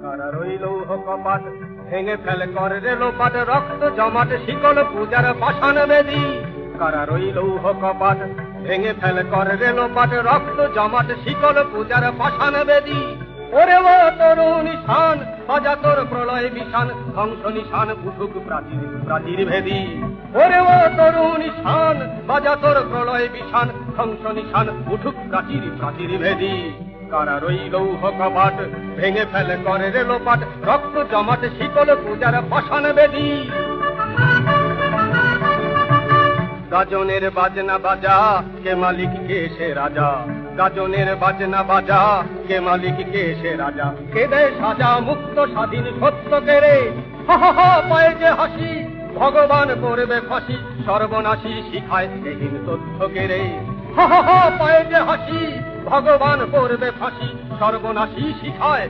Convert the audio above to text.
কারা রইল কপাট ভেঙে ফেলে কর রেলোপাট রক্ত জমাট শিকল পূজার পাষাণ বেদী কারা রইল কপাট ভেঙে ফেলে কর রেলোপাট রক্ত জমাট শিকল পূজার পাষাণ বেদী ওরে ও তরুণ নিশান বাজা তোর প্রলয় বিশান ধ্বংস নিশান উঠুক প্রাচীর প্রাচীর ভেদী ওরে ও তরুণ নিশান বাজা তোর প্রলয় বিশান ধ্বংস নিশান উঠুক প্রাচীর প্রাচীর ভেদী কারা রইল কপাট ভেঙে ফেলে করে রেলোপাট রক্ত জমাট শীতল পূজার পাষাণ বেদী গাজনের বাজনা বাজা কে মালিক কে সে রাজা গাজনের বাজনা বাজা কে মালিক কে সে রাজা কে দেয় সাজা মুক্ত স্বাধীন সত্য কেড়ে হা হা হা পায়ে যে হাসি ভগবান করবে ফাঁসি সর্বনাশী শিখায় এহীন তথ্য কেড়ে হা হা হা পায়ে যে হাসি ভগবান করবে ফাঁসি সর্বনাশী শিখায়